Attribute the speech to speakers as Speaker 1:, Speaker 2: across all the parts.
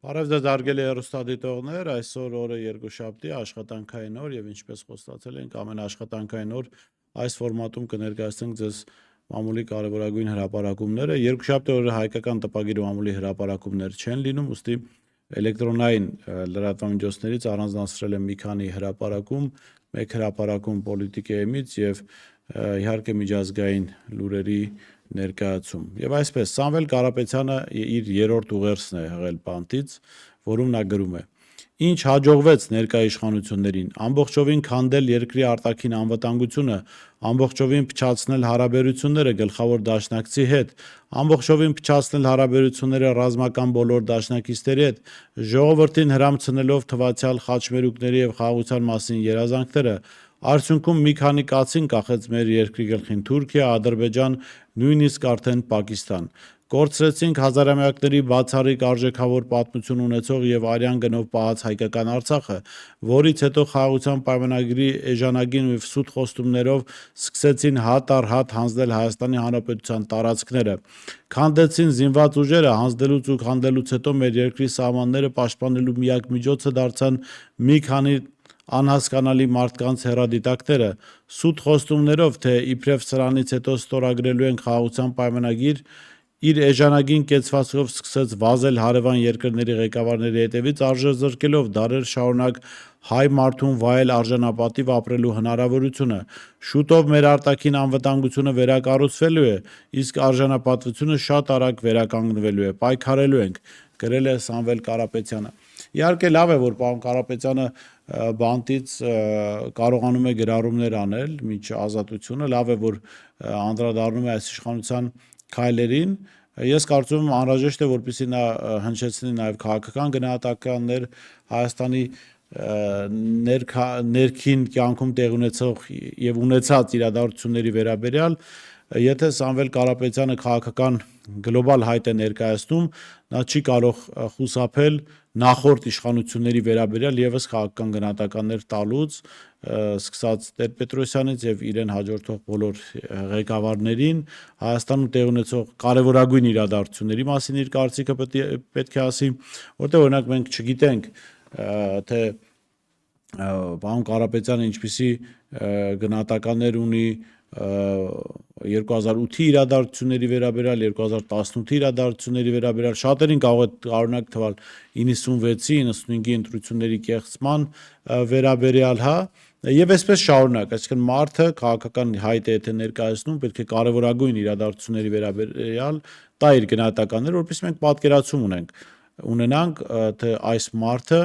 Speaker 1: Բարև ձեզ արգելի հեռուստադիտողներ, այսօր օրը երկուշաբթի աշխատանքային օր եւ ինչպես խոստացել ենք ամեն աշխատանքային օր այս ֆորմատում կներկայացնենք ձեզ մամուլի կարևորագույն հրապարակումները։ Երկուշաբթի օրը հայկական տպագիր մամուլի հրապարակումներ չեն լինում, ուստի էլեկտրոնային լրատվամիջոցներից առանձնացրել եմ մի քանի հրապարակում, մեկ հրապարակում պոլիտիկայից եւ իհարկե միջազգային լուրերի ներկայացում։ Եվ այսպես Սամվել Կարապետյանը իր երրորդ ուղերձն է եղել բանտից, որում նա գրում է. Ինչ հաջողվեց ներկայ իշխանություններին, ամբողջովին քանդել երկրի արտաքին անվտանգությունը, ամբողջովին փչացնել հարաբերությունները գլխավոր դաշնակցի հետ, ամբողջովին փչացնել հարաբերությունները ռազմական բոլոր դաշնակիցների հետ, ժողովրդին հրամցնելով թվացյալ խաչմերուկների եւ խաղաղության մասին երազանքները, արդյունքում մի քանի կացին կախեց մեր երկրի գլխին Թուրքիա, Ադրբեջան, նույնիսկ արդեն Պակիստան։ Կորցրեցինք հազարամյակների բացառիկ արժեքավոր պատմություն ունեցող եւ արյան գնով պահած հայկական Արցախը, որից հետո խաղաղության պայմանագրի էժանագին ու սուտ խոստումներով սկսեցին հատ առ հատ հանձնել Հայաստանի Հանրապետության տարածքները։ Քանդեցին զինված ուժերը, հանձնելուց ու քանդելուց հետո մեր երկրի սահմանները պաշտպանելու միակ միջոցը դարձան մի քանի անհասկանալի մարդկանց հեռադիտակները, սուտ խոստումներով, թե իբրև սրանից հետո ստորագրելու են խաղաղության պայմանագիր, իր էժանագին կեցվածքով սկսեց վազել հարևան երկրների ղեկավարների հետևից արժեզրկելով դարեր շարունակ հայ մարդուն վայել արժանապատիվ ապրելու հնարավորությունը։ Շուտով մեր արտաքին անվտանգությունը վերակառուցվելու է, իսկ արժանապատվությունը շատ արագ վերականգնվելու է, պայքարելու ենք, գրել է Սամվել Կարապետյանը։ Իհարկե լավ է, որ պարոն Կարապետյանը բանտից կարողանում է գրառումներ անել միջ ազատությունը, լավ է, որ անդրադառնում է այս իշխանության քայլերին։ Ես կարծում եմ անհրաժեշտ է, որպեսզի նա հնչեցնի նաև քաղաքական գնահատականներ Հայաստանի ներքին կյանքում տեղ ունեցող եւ ունեցած իրադարձությունների վերաբերյալ, եթե Սամվել Կարապետյանը քաղաքական գլոբալ հայտ է ներկայացնում, նա չի կարող խուսափել նախորդ իշխանությունների վերաբերյալ եւս քաղաքական գնահատականներ տալուց, սկսած Տեր-Պետրոսյանից եւ իրեն հաջորդող բոլոր ղեկավարներին Հայաստանում տեղ ունեցող կարևորագույն իրադարձությունների մասին իր կարծիքը պետք է ասի, որտեղ օրինակ մենք չգիտենք, թե պարոն Կարապետյանը ինչպիսի գնահատականներ ունի 2008-ի իրադարձությունների վերաբերյալ, 2018-ի իրադարձությունների վերաբերյալ, շատերին կարող է տարօրինակ թվալ 96-ի, 95-ի ընտրությունների կեղծման վերաբերյալ, հա, եւ այսպես շարունակ, այսինքն մարդը քաղաքական հայտ է եթե ներկայացնում, պետք է կարևորագույն իրադարձությունների վերաբերյալ տա իր գնահատականները, որովհետեւ մենք պատկերացում ունենանք, թե այս մարդը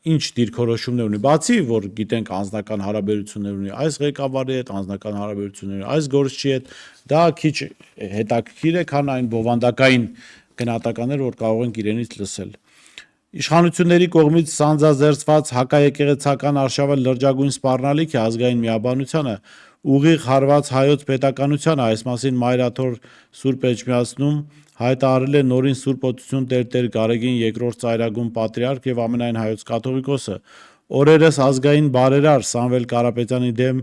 Speaker 1: ինչ դիրքորոշումներ ունի, բացի որ գիտենք անձնական հարաբերություններ ունի այս ղեկավարի հետ, անձնական հարաբերություններ այս գործչի հետ, դա քիչ հետաքրքիր է, քան այն բովանդակային գնահատականները, որ կարող ենք իրենից լսել։ Իշխանությունների կողմից սանձազերծված հակաեկեղեցական արշավը լրջագույն սպառնալիք է ազգային միաբանությանը, ուղիղ հարված հայոց պետականությանը, այս մասին Մայրաթոր Սուրբ Էջմիածնում հայտարարել է նորին Սուրբ Օծություն Տեր Գարեգին II ծայրագուն պատրիարք եւ ամենայն հայոց կաթողիկոսը։ Օրերս ազգային բարերար Սամվել Կարապետյանի դեմ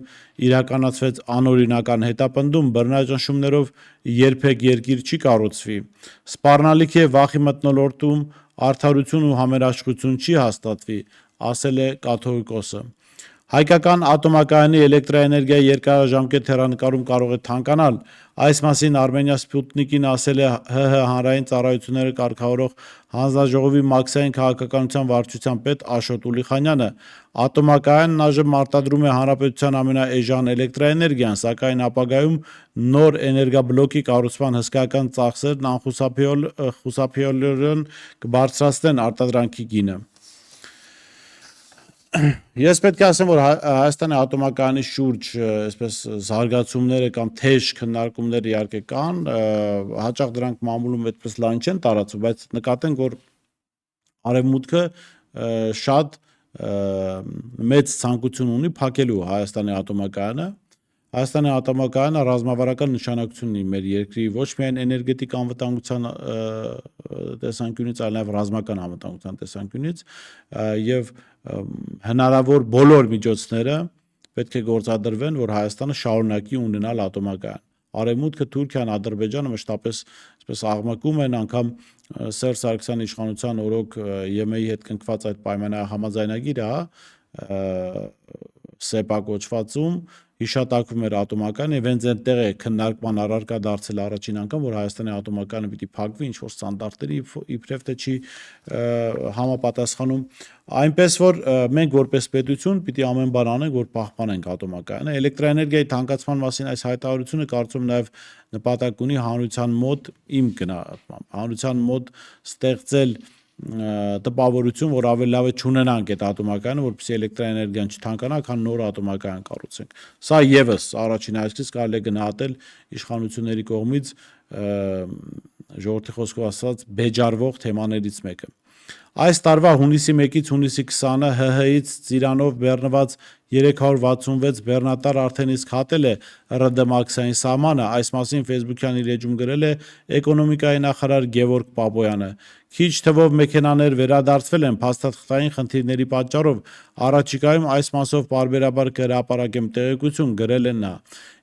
Speaker 1: իրականացվեց անօրինական հետապնդում, բռնաճնշումներով երբեք երկիր չի կառուցվի։ Սպառնալիք է վախի մթնոլորտում արդարություն ու համերաշխություն չի հաստատվի, ասել է կաթողիկոսը։ Հայկական ատոմակայանի էլեկտրաէներգիայի երկարաժամկետ հեռանկարում կարող է թանկանալ, այս մասին Արմենիա Սպուտնիկին ասել է ՀՀ հանրային ծառայությունները կարգավորող հանձնաժողովի մաքսային քաղաքականության վարչության պետ Աշոտ Ուլիխանյանը։ Ատոմակայանն այժմ արտադրում է հանրապետության ամենաէժան էլեկտրաէներգիան, սակայն ապագայում նոր էներգաբլոկի կառուցման հսկայական ծախսերն անխուսափելիորեն կբարձրացնեն արտադրանքի գինը։ Ես պետք է ասեմ, որ Հայաստանի ատոմակայանի շուրջ այսպես զարգացումները կամ թեժ քննարկումներ իհարկե կան, հաճախ դրանք մամուլում այդպես լայն չեն տարածվում, բայց նկատենք, որ Արևմուտքը շատ մեծ ցանկություն ունի փակելու Հայաստանի ատոմակայանը։ Հայաստանի ատոմակայանը ռազմավարական նշանակություն ունի մեր երկրի ոչ միայն էներգետիկ անվտանգության տեսանկյունից, այլ նաև ռազմական անվտանգության տեսանկյունից եւ հնարավոր բոլոր միջոցները պետք է գործադրվեն, որ Հայաստանը շարունակի ունենալ ատոմակայան։ Արևմուտքը, Թուրքիան, Ադրբեջանը մշտապես այսպես աղմկում են, անգամ Սերժ Սարգսյանի իշխանության օրոք ԵՄ-ի հետ կնքված այդ պայմանահամաձայնագիրը, ՍԵՊԱ կոչվածում հիշատակվում էր ատոմական եւ հենց այնտեղ է քննարկման առարկա դարձել առաջին անգամ, որ Հայաստանի ատոմականը պիտի փակվի, ինչ որ ստանդարտների իբրև թե չի համապատասխանում, այնպես որ մենք որպես պետություն պիտի ամեն բան անենք, որ պահպանենք ատոմակայանը։ Էլեկտրաէներգիայի թանկացման մասին այս հայտարարությունը կարծում նաեւ նպատակ ունի հանրության մոտ իմ գնահատմամբ, հանրության մոտ ստեղծել տպավորություն, որ ավելի լավ է չունենանք այդ ատոմակայանը, որպեսզի էլեկտրաէներգիան չթանկանա, քան նոր ատոմակայան կառուցենք։ Սա եւս առաջին այսքից կարելի է գնահատել իշխանությունների կողմից ժողովրդի խոսքով ասած բեջարվող թեմաներից մեկը։ Այս տարվա հունիսի 1-ից հունիսի 20-ը ՀՀ-ից Ծիրանով բեռնված 366 բեռնատար արդեն իսկ հատել է ՌԴՄԱՔՍ-ային սահմանը, այս մասին Facebook-յան իր էջում գրել է էկոնոմիկայի նախարար Գևորգ Պապոյանը։ Քիչ թվով մեքենաներ վերադարձվել են փաստաթղթային խնդիրների պատճառով, առաջիկայում այս մասով պարբերաբար կհրապարակեմ տեղեկություն, գրել է նա։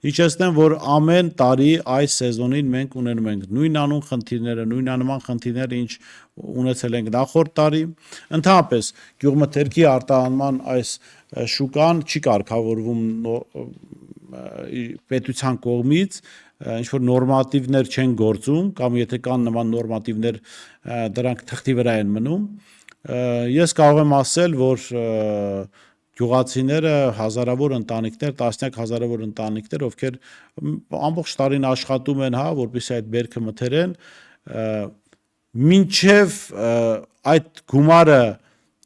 Speaker 1: Հիշեցնեմ, որ ամեն տարի այս սեզոնին մենք ունենում ենք նույն անուն խնդիրները, նույնանման խնդիրները, ինչ ունեցել ենք նախորդ տարի։ Ընդհանրապես գյուղմթերքի արտահանման այս շուկան չի կարգավորվում պետության կողմից, ինչ որ նորմատիվներ չեն գործում, կամ եթե կան նման նորմատիվներ, դրանք թղթի վրա են մնում։ Ես կարող եմ ասել, որ գյուղացիները հազարավոր ընտանիքներ, տասնյակ հազարավոր ընտանիքներ, ովքեր ամբողջ տարին աշխատում են, որպեսզի այդ բերքը մթերեն, մինչև այդ գումարը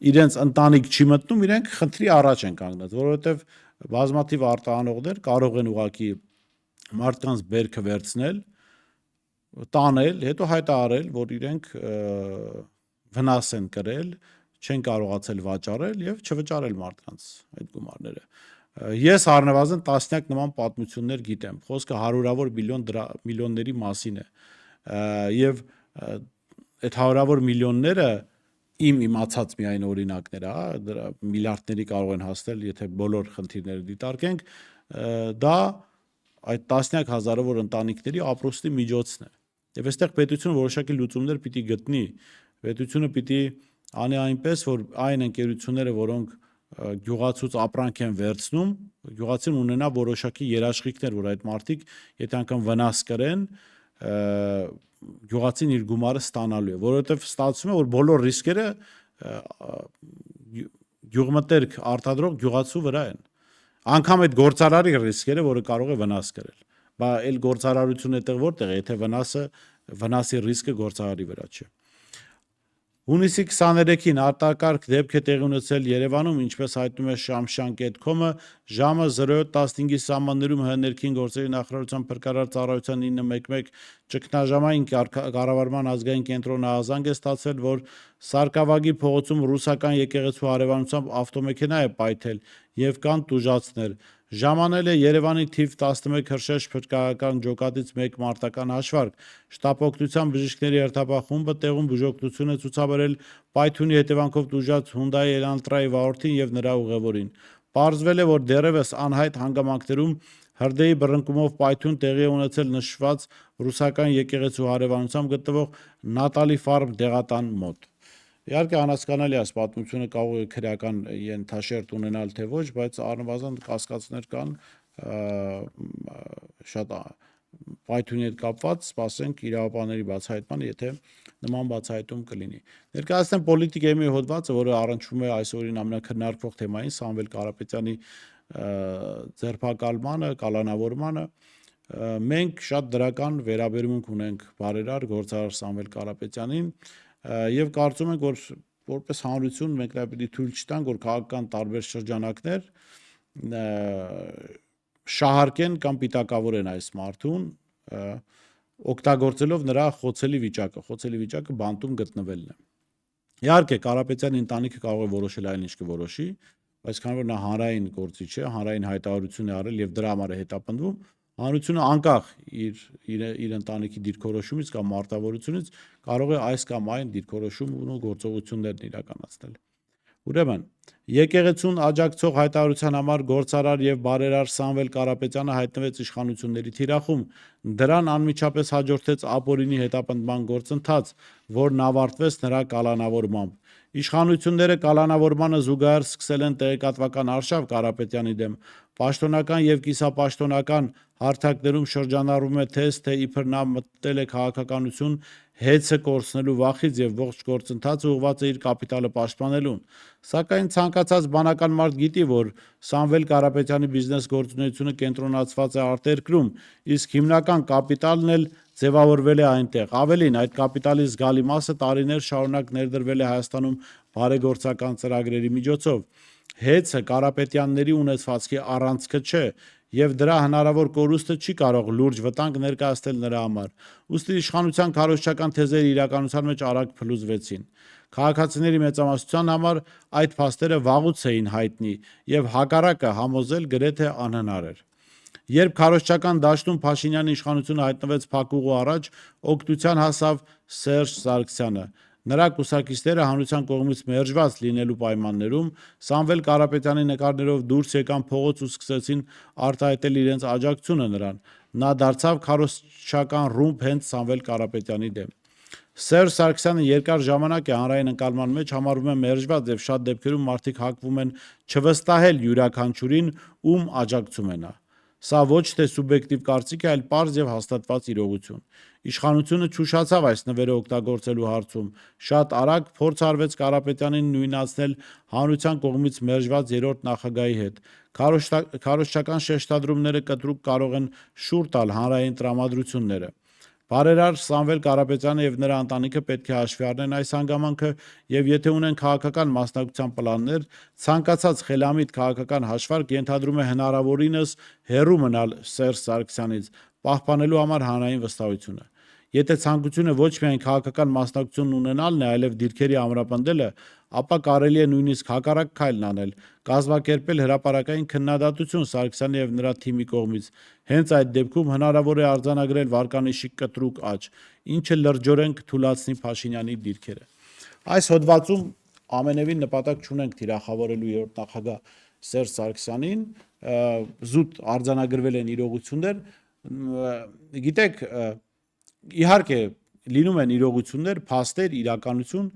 Speaker 1: իրենց ընտանիք չի մտնում, իրենք խնդրի առաջ են կանգնած, որովհետև բազմաթիվ արտահանողներ կարող են ուղղակի մարդկանց բերքը վերցնել, տանել, հետո հայտարարել, որ իրենք վնաս են կրել, չեն կարողացել վաճառել եւ չվճարել մարդկանց այդ գումարները։ Ես առնվազն տասնյակ նման պատմություններ գիտեմ, խոսքը հարյուրավոր միլիոնների մասին է, եւ այդ հարյուրավոր միլիոնները իմ իմացած միայն օրինակներ, դրա միլիարդների կարող են հասնել, եթե բոլոր խնդիրները դիտարկենք, դա այդ տասնյակ հազարավոր ընտանիքների ապրոստի միջոցն է։ Եվ այստեղ պետությունը որոշակի լուծումներ պիտի գտնի, պետությունը պիտի անի այնպես, որ այն ընկերությունները, որոնք գյուղացուց ապրանք են վերցնում, գյուղացին ունենա որոշակի երաշխիքներ, որ այդ մարդիկ, եթե անգամ վնաս կրեն, գյուղացին իր գումարը ստանալու է, որովհետև ստացվում է, որ բոլոր ռիսկերը գյուղմթերք արտադրող գյուղացու վրա են։ Անգամ այդ գործարարի ռիսկերը, որը կարող է վնաս կրել։ Բա այլ գործարարությունը այդտեղ որտեղ է, եթե վնասի ռիսկը գործարարի վրա չէ։ Հունիսի 23-ին արտակարգ դեպք է տեղի ունեցել Երևանում, ինչպես հայտնում է Շամշան.com-ը, ժամը 07:15-ի սահմաններում ՀՀ ներքին գործերի նախարարության փրկարար ծառայության 911 ճգնաժամային կառավարման ազգային կենտրոնը ահազանգ է ստացվել, որ Սարգսավագի փողոցում ռուսական եկեղեցու հարևանությամբ ավտոմեքենա է պայթել եւ կան տուժածներ։ Ժամանել է Երևանի թիվ 11 Հրշեջ փրկարարական ջոկատից 1 մարտական հաշվարկ։ Շտապօգնության բժիշկների հերթապահ խումբը տեղում բուժօգնություն է ցուցաբերել պայթյունի հետևանքով տուժած Hyundai Elantra-ի վարորդին եւ նրա ուղևորին։ Պարզվել է, որ դեռևս անհայտ հանգամանքներում հրդեհի բռնկումով պայթյուն տեղի է ունեցել նշված ռուսական եկեղեցու հարևանությամբ գտնվող Նատալի Ֆարմ դեղատան մոտ։ Իհարկե անհասկանալի է, այս պատմությունը կարող է քրեական ենթաշերտ ունենալ թե ոչ, բայց առնվազն կասկածներ կան շատ պայթյունի հետ կապված, սպասենք իրավապահների բացահայտմանը, եթե նման բացահայտում կլինի։ Ներկայացնեմ պոլիտիկայի մի հոդվածը, որը առնչվում է այսօրին ամենակննարկվող թեմային Սամվել Կարապետյանի ձերբակալմանը, կալանավորմանը։ Մենք շատ դրական վերաբերմունք ունենք բարերար գործարար Սամվել Կարապետյանին եւ կարծում ենք, որ որպես հանրություն մենք նա պիտի թույլ չտանք, որ քաղաքական տարբեր շրջանակներ շահարկեն կամ պիտակավորեն այս մարդուն, օգտագործելով նրա խոցելի վիճակը բանտում գտնվելն է։ Իհարկե Կարապետյանի ընտանիքը կարող է որոշել այլ ինչ կորոշի, բայց քանի որ նա հանրային գործիչ է, հանրային հայտարարություն է արել եւ դրա համար է հետապնդվում, հանրությունը անկախ իր ընտանիքի դիրքորոշումից կամ մարտավարությունից կարող է այս կամ այն դիրքորոշում ու գործողություններն իրականացնել։ Ուրեմն եկեղեցուն աջակցող հայտարարության համար գործարար եւ բարերար Սամվել Կարապետյանը հայտնվեց իշխանությունների թիրախում։ Դրան անմիջապես հաջորդեց ապօրինի հետապնդման գործընթաց, որն ավարտվեց նրա կալանավորմամբ։ Իշխանությունները կալանավորմանը զուգահեռ սկսել են տեղեկատվական արշավ Կարապետյանի դեմ։ Պաշտոնական եւ կիսապաշտոնական հարթակներում շրջանառվում է թեզ, թե իբր նա մտել է քաղաքականություն հեծը կորցնելու վախից եւ ողջ գործընթացը ուղղված է իր կապիտալը պաշտպանելուն։ Սակայն ցանկացած բանական մարդ գիտի, որ Սամվել Կարապետյանի բիզնես գործունեությունը կենտրոնացված է արտերկրում, իսկ հիմնական կապիտալն էլ ձևավորվել է այնտեղ։ Ավելին, այդ կապիտալի զգալի մասը տարիներ շարունակ ներդրվել է Հայաստանում բարեգործական ծրագրերի միջոցով։ Հեծը Կարապետյանների ունեցվածքի առանցքը չէ, եւ դրա հնարավոր կորուստը չի կարող լուրջ վտանգ ներկայացնել նրա համար։ Ուստի իշխանության քարոզչական թեզերը իրականության մեջ արագ փլուզվեցին։ Քաղաքացիների մեծամասնության համար այդ փաստերը վաղուց էին հայտնի եւ հակառակը համոզել գրեթե անհնար էր։ Երբ քարոզչական դաշտում Փաշինյանի իշխանությունը հայտնվեց փակուղու առաջ, օգնության հասավ Սերժ Սարգսյանը։ Նրա կուսակիցները հանրության կողմից մերժված լինելու պայմաններում Սամվել Կարապետյանի նկարներով դուրս եկան փողոց ու սկսեցին արտահայտել իրենց աջակցությունը նրան։ Նա դարձավ քարոզչական ռումբ հենց Սամվել Կարապետյանի դեմ։ Սերժ Սարգսյանը երկար ժամանակ է հանրային ընկալման մեջ համարվում է մերժված եւ շատ դեպքերում մարդիկ հակվում են չվստահել յուրաքանչյուրին, ում աջակցում է նա։ Սա ոչ թե սուբյեկտիվ կարծիք է, այլ պարզ եւ հաստատված իրողություն։ Իշխանությունը չուշացավ այս նվերը օգտագործելու հարցում։ Շատ արագ փորձ արվեց Կարապետյանին նույնացնել հանրության կողմից մերժված երրորդ նախագահի հետ։ Քարոզչական շեշտադրումները կտրուկ կարող են շուռ տալ հանրային տրամադրությունները։ Բարերար Սամվել Կարապետյանը եւ նրա ընտանիքը պետք է հաշվի առնեն այս հանգամանքը եւ եթե ունեն քաղաքական մասնակցության պլաններ, ցանկացած խելամիտ քաղաքական հաշվարկ ենթադրում է հնարավորինս հեռու մնալ Սերժ Սարգսյանից, պահպանելու համար հանրային վստահությունը։ Եթե ցանկությունը ոչ միայն քաղաքական մասնակցություն ունենալն է, այլև դիրքերի ամրապնդելը, ապա կարելի է նույնիսկ հակառակ քայլն անել, կազմակերպել հրապարակային քննադատություն Սարգսյանի եւ նրա թիմի կողմից։ Հենց այդ դեպքում հնարավոր է արձանագրել վարկանիշի կտրուկ աճ, ինչը լրջորեն կթուլացնի Փաշինյանի դիրքերը։ Այս հոդվածում ամենևին նպատակ չունենք թիրախավորելու երրորդ նախագահ Սերժ Սարգսյանին, զուտ արձանագրվել են իրողություններ, գիտեք, իհարկե լինում են իրողություններ, փաստեր, իրականություն,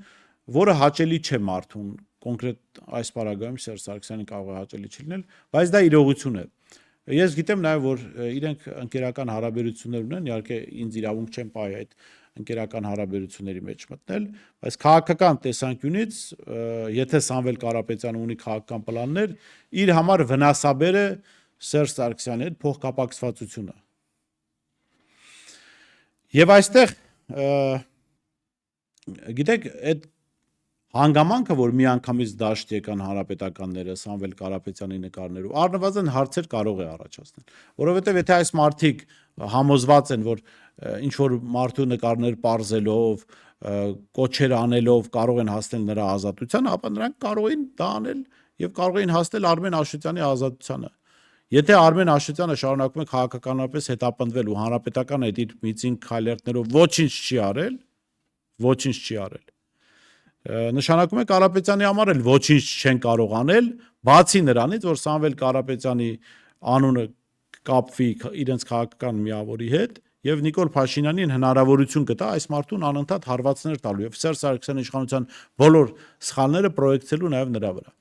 Speaker 1: որը հաճելի չէ մարդուն, կոնկրետ այս պարագայում Սերժ Սարգսյանին կարող է հաճելի չլինել, բայց դա իրողություն է։ Ես գիտեմ նաև, որ իրենք ընկերական հարաբերություններ ունեն, իհարկե ինձ իրավունք չեն պահի այդ ընկերական հարաբերությունների մեջ մտնել, բայց քաղաքական տեսանկյունից, եթե Սամվել Կարապետյանը ունի քաղաքական պլաններ, իր համար վնասաբեր է Սերժ Սարգսյանի հետ փոխկապակցվածությունը։ Եվ այստեղ, գիտեք, այդ հանգամանքը, որ միանգամից դաշտ եկան հանրապետականները Սամվել Կարապետյանի նկարներով, առնվազն հարցեր կարող է առաջացնել, որովհետև եթե այս մարդիկ համոզված են, որ ինչ որ մարդու նկարներ պարզելով, կոչեր անելով կարող են հասնել նրա ազատությանը, ապա նրանք կարող են դա անել եւ կարող են հասնել Արմեն Աշոտյանի ազատությանը։ Եթե Արմեն Աշոտյանը շարունակում է քաղաքականապես հետապնդվել ու հանրապետական այդ իր միծինգ քայլերթներով ոչինչ չի արել, նշանակում է Կարապետյանի համար էլ ոչինչ չեն կարող անել, բացի նրանից, որ Սամվել Կարապետյանի անունը կապվի իրենց քաղաքական միավորի հետ եւ Նիկոլ Փաշինյանին հնարավորություն կտա այս մարդուն անընդհատ հարվածներ տալու եւ Սերժ Սարգսյանի իշխանության բոլոր սխալները պրոյեկտելու նաեւ նրա վրա։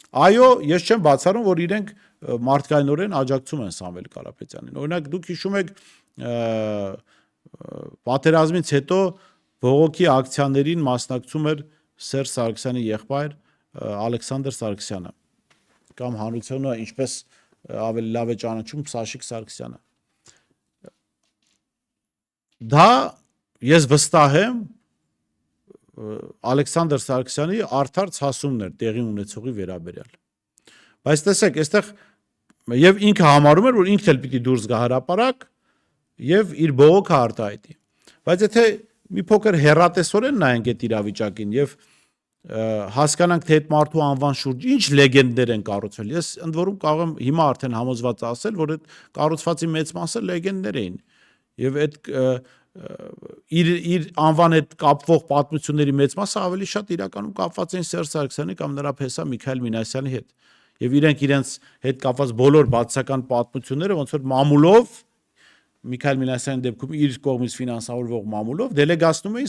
Speaker 1: Այո, ես չեմ բացառում, որ իրենք մարդկայնորեն աջակցում են Սամվել Կարապետյանին։ Օրինակ դուք հիշում եք պատերազմից հետո բողոքի ակցիաներին մասնակցում էր Սերժ Սարգսյանի եղբայր Ալեքսանդր Սարգսյանը կամ հանրությունը ինչպես ավելի լավ է ճանաչում Սաշիկ Սարգսյանը։ Դա ես վստահ եմ Ալեքսանդր Սարգսյանի արդար ցասումներ տեղի ունեցողի վերաբերյալ։ Բայց տեսեք, այստեղ եւ ինքը համարում էր, որ ինքն էլ պիտի դուրս գա հրապարակ եւ իր բողոքը արտահայտի։ Բայց եթե մի փոքր հեռատեսորեն նայենք այդ իրավիճակին եւ հասկանանք, թե այդ մարդու անվան շուրջ ինչ լեգենդներ են կառուցվել։ Ես ընդ որում կարող եմ հիմա արդեն համոզված ասել, որ այդ կառուցվածի մեծ մասը լեգենդներ էին։ Եվ այդ իր անվան հետ կապվող պատմությունների մեծ մասը ավելի շատ իրականում կապված են Սերժ Սարգսյանի կամ նրա փեսա Միքայել Մինասյանի հետ։ Եվ իրենց հետ կապված բոլոր բացասական պատմությունները ոնց որ մամուլով Միքայել Մինասյանի դեպքում իր կողմից ֆինանսավորվող մամուլով դելեգացնում է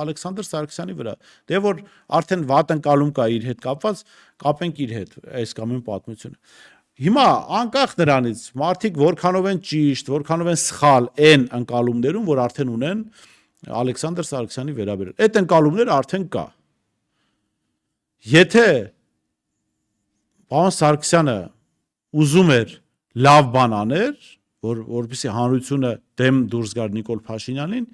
Speaker 1: Ալեքսանդր Սարգսյանի վրա։ Դե որ արդեն վատ ընկալում կա իր հետ կապված, կապենք իր հետ այս կամ այն պատմությունը։ Հիմա անկախ նրանից մարդիկ որքանով են ճիշտ, որքանով են սխալ այն ընկալումներում, որ արդեն ունեն Ալեքսանդր Սարգսյանի վերաբերյալ։ Այդ ընկալումները արդեն կա։ Եթե պարոն Սարգսյանը ուզում էր լավ բան աներ, որպեսզի հանրությունը դեմ դուրս գար Նիկոլ Փաշինյանին,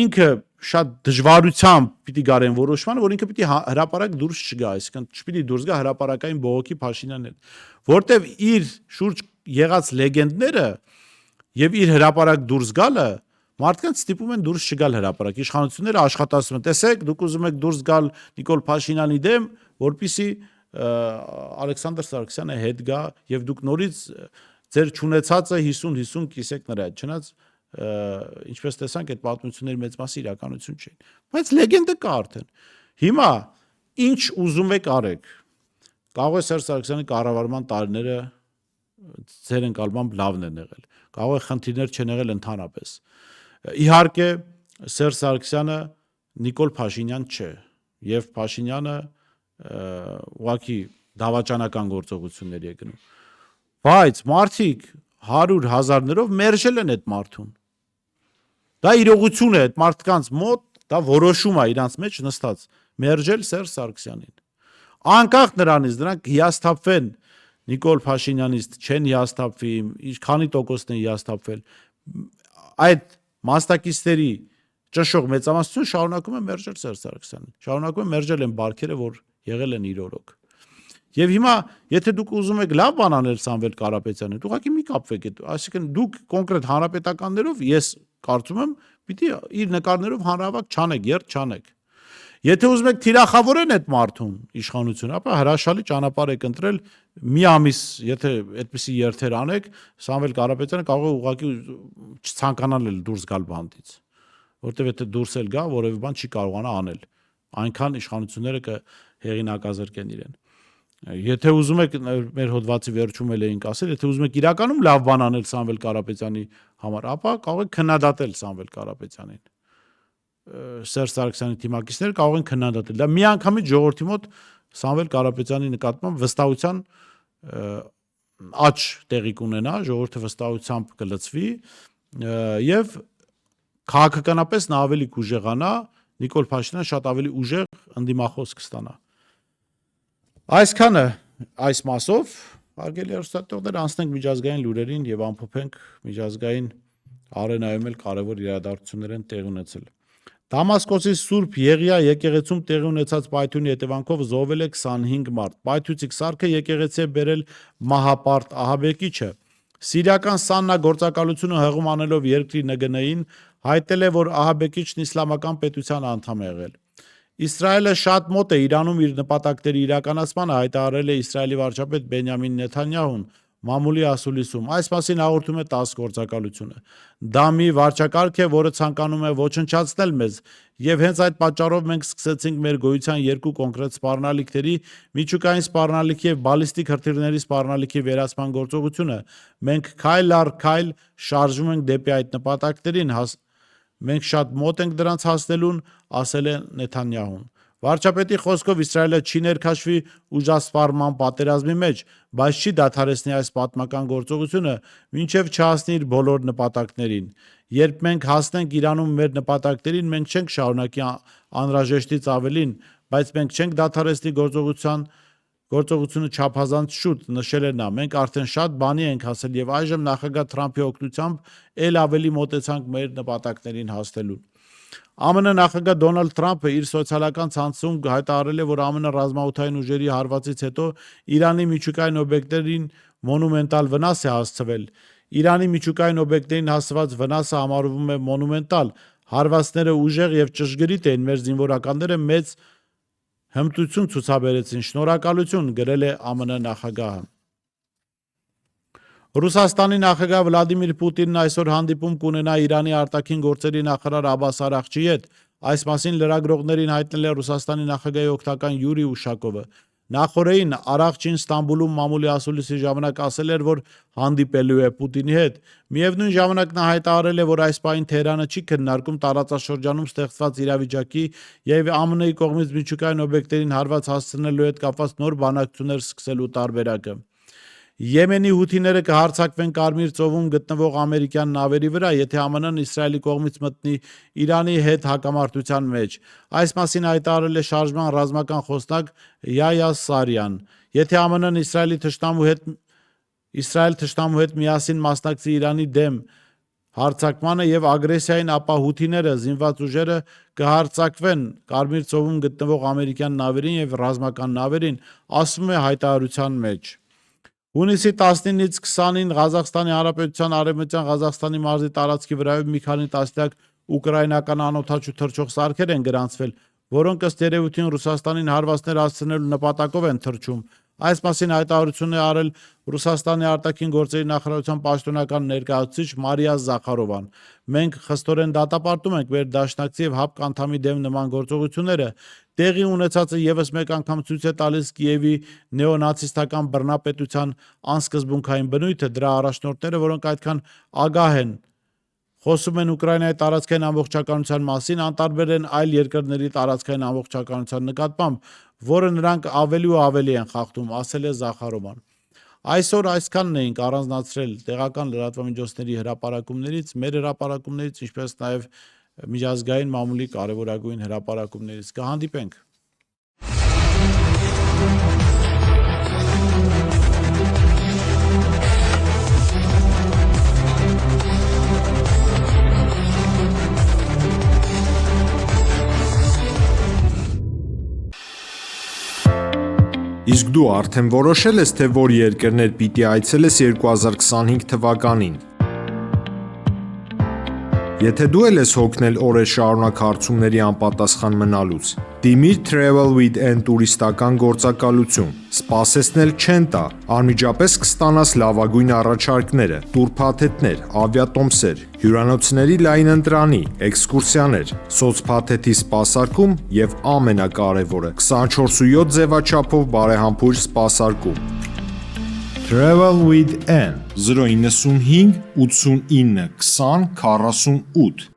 Speaker 1: ինքը շատ դժվարությամբ պիտի գար այն որոշմանը, որ ինքը պիտի հրապարակ դուրս չգա, այսինքն չպիտի դուրս գա հրապարակային բողոքի Փաշինյանն հետ, որտեվ իր շուրջ եղած լեգենդները եւ իր հրապարակ դուրս գալը մարդկանց ստիպում են դուրս չգալ հրապարակ։ Իշխանությունները աշխատացնում են, տեսեք, դուք ուզում եք դուրս գալ Նիկոլ Փաշինյանի դեմ, որպեսզի Ալեքսանդր Սարգսյանը հետ գա եւ դուք նորից ձեր չունեցածը 50-50 կիսեք նրա հետ, չնայած ինչպես տեսանք այդ պատմությունների մեծ մասը իրականություն չէին, բայց լեգենդը կա արդեն։ Հիմա ինչ ուզում եք արեք։ Կարող է Սերժ Սարգսյանի կառավարման տարիները ձեր ընկալմամբ լավն են եղել, կարող է խնդիրներ չեն եղել ընդհանրապես։ Իհարկե Սերժ Սարգսյանը Նիկոլ Փաշինյան չէ եւ Փաշինյանը ուղղակի դավաճանական գործողությունների է գնում, բայց մարդիկ 100,000-ներով մերժել են այդ մարդուն։ Դա իրողություն է այդ մարդկանց մոտ, դա որոշում է իրանց մեջ նստած մերժել Սերժ Սարգսյանին։ Անկախ նրանից նրանք հիասթափվեն Նիկոլ Փաշինյանից, չեն հիասթափվի, քանի տոկոսն է հիասթափվել, այդ մասնակիցների ճշող մեծամասնությունը շարունակում է մերժել Սերժ Սարգսյանին, շարունակում է մերժել են բարքերը, որ եղել են իր օրոք։ Եվ հիմա, եթե դուք ուզում եք լավ բան անել Սամվել Կարապետյանի, ուղղակի մի կապվեք այդ, այսինքն դուք կոնկրետ հանրապետականներով, ես կարծում եմ, պիտի իր նկարներով հանրահավաք չանեք, երթ չանեք։ Եթե ուզում եք թիրախավորեն այդ մարդուն իշխանությունը, ապա հրաշալի ճանապարհ եք ընտրել, մի ամիս, եթե այդպիսի երթեր անեք, Սամվել Կարապետյանը կարող է ուղղակի չցանկանալ էլ դուրս գալ բանդից, որտեղ եթե դուրս էլ գա, որևէ բան չի կարողանա անել, այնքան իշխանությունները կհեղինակազրկեն իրեն։ Եթե ուզում եք, մեր հոդվածի վերջում էլ էինք ասել, եթե ուզում եք իրականում լավ բան անել Սամվել Կարապետյանի համար, ապա կարող եք քննադատել Սամվել Կարապետյանին։ Սերժ Սարգսյանի թիմակիցները կարող են քննադատել։ Դա միանգամից ժողովրդի մոտ Սամվել Կարապետյանի նկատմամբ վստահության աճ տեղի կունենա, ժողովուրդը վստահությամբ կլծվի եւ քաղաքականապես նա ավելի կուժեղանա, Նիկոլ Փաշինյանը շատ ավելի ուժեղ ընդդիմախոս կստանա։ Այսքանը այս մասով, հարգելի հեռուստատիտողներ, անցնենք միջազգային լուրերին եւ ամփոփենք միջազգային արենայում էլ կարևոր իրադարձություններ են տեղի ունեցել։ Դամասկոսի Սուրբ Եղիա եկեղեցում տեղի ունեցած պայթյունի հետևանքով զոհվել է 25 մարդ։ Պայթուցիկ սարքը եկեղեցի է բերել Մահապարտ Ահաբեկիչը։ Սիրիական Սաննա գործակալությունը հղում անելով երկրի ՆԳՆ-ին հայտել է, որ Ահաբեկիչն իսլամական պետության անդամ է եղել։ Իսրայելը շատ մոտ է Իրանում իր նպատակների իրականացմանը, հայտարարել է Իսրայելի վարչապետ Բենյամին Նեթանյահուն մամուլի ասուլիսում։ Այս մասին հաղորդում է ՏԱՍՍ գործակալությունը։ Դա մի վարչակարգ է, որը ցանկանում է ոչնչացնել մեզ, եւ հենց այդ պատճառով մենք սկսեցինք մեր գոյության երկու կոնկրետ սպառնալիքների՝ միջուկային սպառնալիքի եւ բալիստիկ հրթիռների սպառնալիքի վերացման գործողությունը։ Մենք քայլ առ քայլ շարժվում ենք դեպի այդ նպատակներին, մենք շատ մոտ ենք դրանց հասնելուն, ասել է Նեթանյահուն։ Վարչապետի խոսքով Իսրայելը չի ներքաշվի ուժասպառման պատերազմի մեջ, բայց չի դադարեցնի այս պատմական գործողությունը, մինչև չհասնի իր բոլոր նպատակներին։ Երբ մենք հասնենք Իրանում մեր նպատակներին, մենք չենք շարունակի անհրաժեշտից ավելին, բայց մենք չենք դադարեցնի գործողությունը չափազանց շուտ, նշել է նա։ Մենք արդեն շատ բանի ենք հասել եւ այժմ նախագահ Թրամփի օգնությամբ ել ավելի մոտեցանք մեր նպատակներին հասնելուն։ ԱՄՆ նախագահ Դոնալդ Թրամփը իր սոցիալական ցանցում հայտարարել է, որ ԱՄՆ ռազմաօդային ուժերի հարվածից հետո Իրանի միջուկային օբյեկտներին մոնումենտալ վնաս է հասցվել։ Իրանի միջուկային օբյեկտներին հասցված վնասը համարվում է մոնումենտալ։ Հարվածները ուժեղ եւ ճշգրիտ են, մեր զինվորականները մեծ հմտություն ցուցաբերեցին, շնորհակալություն, գրել է ԱՄՆ նախագահը։ Ռուսաստանի նախագահ Վլադիմիր Պուտինն այսօր հանդիպում կունենա Իրանի արտաքին գործերի նախարար Աբբաս Արաղչիի հետ։ Այս մասին լրագրողներին հայտնել է Ռուսաստանի նախագահի օգնական Յուրի Ուշակովը։ Նախորդին Արաղչին Ստամբուլում մամուլի ասուլիսի ժամանակ ասել էր, որ հանդիպելու է Պուտինի հետ։ Միևնույն ժամանակ նա հայտարարել է, որ այս պահին Թեհրանը չի քննարկում տարածաշրջանում ստեղծված իրավիճակի եւ ԱՄՆ-ի կողմից միջուկային օբյեկտերին հարված հասցնելու հետ կապված նոր բանակցություններ սկսելու տարբերակը։ Եմենի հութիները կհարձակվեն Կարմիր ծովում գտնվող ամերիկյան նավերի վրա, եթե ԱՄՆ-ն Իսրայելի կողմից մտնի Իրանի հետ հակամարտության մեջ։ Այս մասին հայտարարել է շարժման ռազմական խոսնակ Յահյա Սարիան։ Եթե ԱՄՆ-ն Իսրայել թշնամու հետ միասին մասնակցի Իրանի դեմ հարձակմանը եւ ագրեսիային, ապա հութիները զինված ուժերը կհարձակվեն Կարմիր ծովում գտնվող ամերիկյան նավերին եւ ռազմական նավերին, ասվում է հայտարարության մեջ։ Հունիսի 19-ից 20-ին Ղազախստանի Հանրապետության Արևմտյան Ղազախստանի մարզի տարածքի վրայով մի քանի տասնյակ ուկրաինական անօդաչու թռչող սարքեր են գրանցվել, որոնք ըստ երևույթին Ռուսաստանին հարվածներ հասցնելու նպատակով են թռչում։ Այս մասին հայտարարություն է արել Ռուսաստանի արտաքին գործերի նախարարության պաշտոնական ներկայացուցիչ Մարիա Զախարովան։ Մենք խստորեն դատապարտում ենք մեր դաշնակցի եւ ՀԱՊԿ անդամի դեմ նման գործողությունները։ Տեղի ունեցածը եւս մեկ անգամ ցույց է տալիս Կիևի նեոնացիստական բռնապետության անսկզբունքային բնույթը, դրա առաջնորդները, որոնք այդքան ագահ են, խոսում են Ուկրաինայի տարածքային ամբողջականության մասին, անտարբեր են այլ երկրների տարածքային ամբողջականության նկատմամբ, որը նրանք ավելի ու ավելի են խախտում, ասել է Զախարովան։ Այսօր այսքանն էինք առանձնացրել տեղական լրատվամիջոցների հրապարակումներից, մեր հրապարակումներից, ինչպես նաև միջազգային մամուլի կարևորագույն հրապարակումներից։ Կհանդիպենք։
Speaker 2: Իսկ դու արդեն որոշել ես, թե որ երկրներ պիտի այցելես 2025 թվականին։ Եթե դու էլ ես հոգնել օրեր շարունակ հարցումների անպատասխան մնալուց, դիմիր Travel with N տուրիստական գործակալություն, սպասեցնել չեն տա, անմիջապես կստանաս լավագույն առաջարկները, տուրփաթեթներ, ավիատոմսեր, հյուրանոցների լայն ընտրանի, էքսկուրսիաներ, սոցփաթեթի սպասարկում եւ ամենակարևորը 24/7 ձևաչափով բարեհամբույր սպասարկում։ Travel with N 095 89 20 48